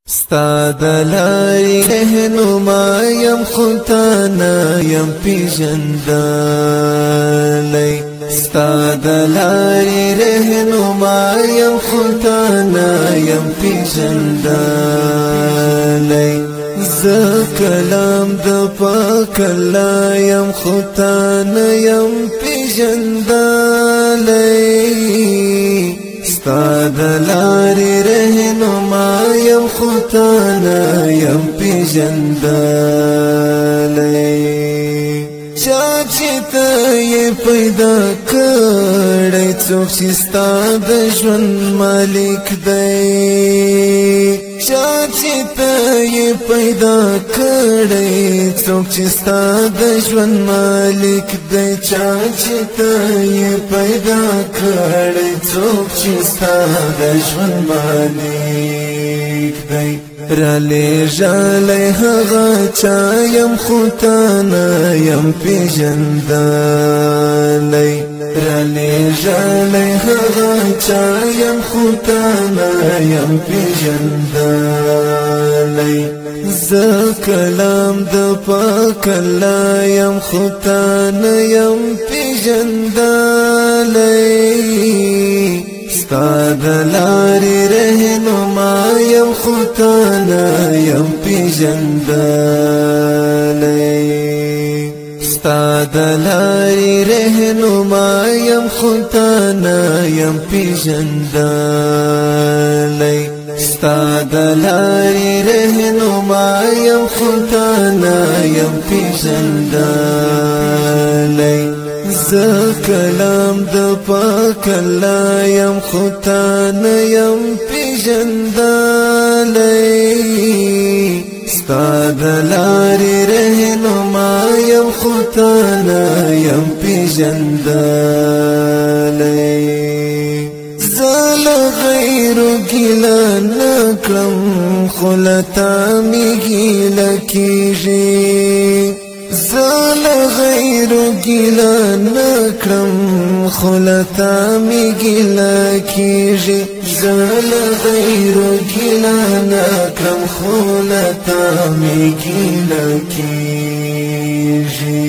ستا دلاری رهنما یم خلطانا یم پیژندلی ستا دلاری رهنما یم خلطانا یم پیژندلی ز کلام د پاک الله یم خلطانا یم پیژندلی ستا دلاری رهنما یم خلطانا یم پیژندلی چاچی تا یې پیدا کړی څوک چې ستا د ژوند مالک دی چاچی تا یې پیدا کړی څوک چې ستا د ژوند مالک دی چاچی تا یې پیدا کړی څوک چې ستا د ژوند مالک دی را لیږلی هغه چا یم خلطانا یم پیژندلی را لیږلی هغه چا یم خلطانا یم پیژندلی زه کلام د پاک الله یم خلطانا یم پیژندلی ستا دلاری رهنما یم خلطانا یم پیژندلی ستا دلاری رهنما یم خلطانا یم پیژندلی ستا دلاری رهنما یم خلطانا یم پیژندلی ز کلام د پاک الله یم خلطانا یم پیژندلی ستا دلاری رهنما یم خلطانا یم پیژندلی زل غیر گیلا نکرم خلطا می گیلا کیجی زل غیر گیلا نکرم خلطا می گیلا کیجی زل غیر گیلا نکرم خلطا می گیلا کیجی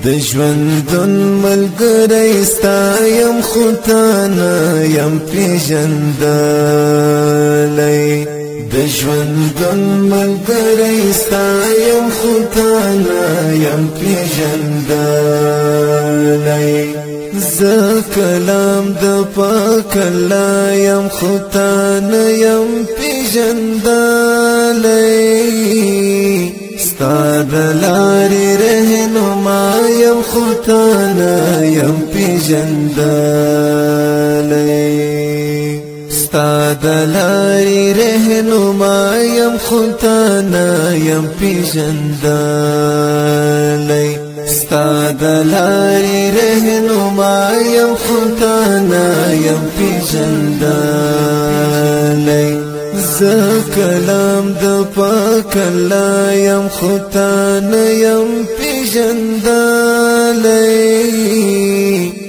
د ژوندون ملګری ستا یم خلطانا یم پیژندلی د ژوندون ملګری ستا یم خلطانا یم پیژندلی زه کلام د پاک الله یم خلطانا یم پیژندلی ستا دلاری رهنما یم خلطانا یم پیژندلی ستا دلاری رهنما یم خلطانا یم پیژندلی ستا دلاری رهنما یم خلطانا یم پیژندلی زه کلام د پاک الله یم خلطانا یم پیژندلی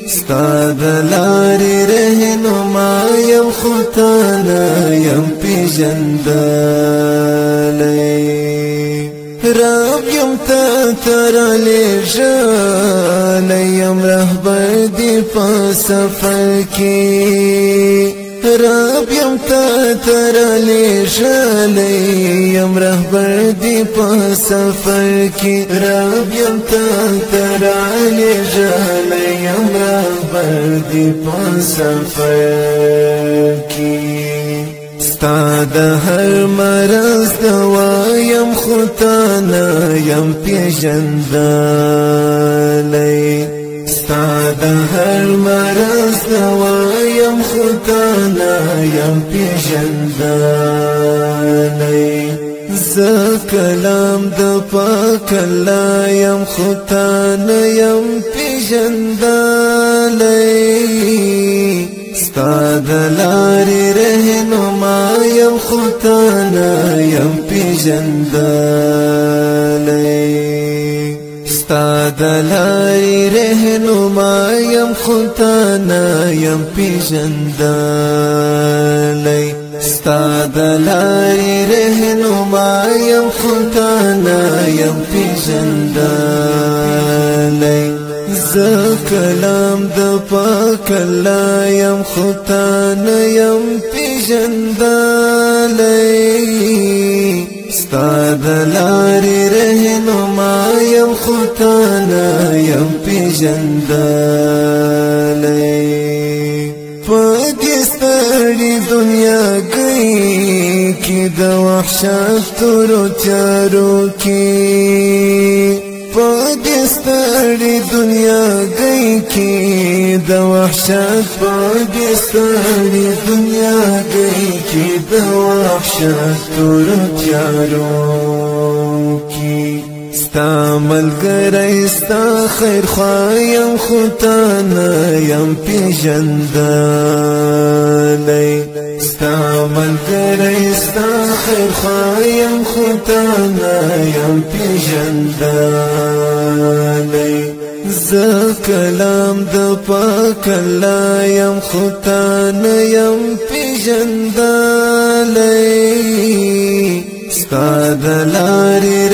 ستا دلاری رهنما یم خلطانا یم پیژندلی رب یم تا ترا لیږلی یم رهبر دی په سفر کې رب یم تا ترا لیږلی یم رهبر دی په سفر کې رب یم تا ترا لیږلی یم رهبر دی په سفر کې ستا د هر مرض دوا یم خلطانا یم پیژندلی ستا د هر مرض دوا یم خلطانا یم پیژندلی زه کلام د پاک الله یم خلطانا یم پیژندلی ستا دلاری رهنما یم خلطانا یم پیژندلی ستا دلاری رهنما یم خلطانا یم پیژندلی ستا د لارې رهنما یم خو تا نه یم پیژندلی زه کلام د پاک الله یم خو تا نه یم پیژندلی ستا د لارې رهنما یم خو تا نه یم پیژندلی په دې ستړې دنیا کې د وحشت تورو تیارو کې په دې ستړې دنیا کې د وحشت په دې ستړې دنیا کې د وحشت تورو تیارو کې ستا ملګری ستا خیر خوایم خو تا نه یم پیژندلی ستا ملګری ستا خیر خوایم خو تا نه یم پیژندلی زه کلام د پاک الله یم خو تا نه یم پیژندلی ستا د لارې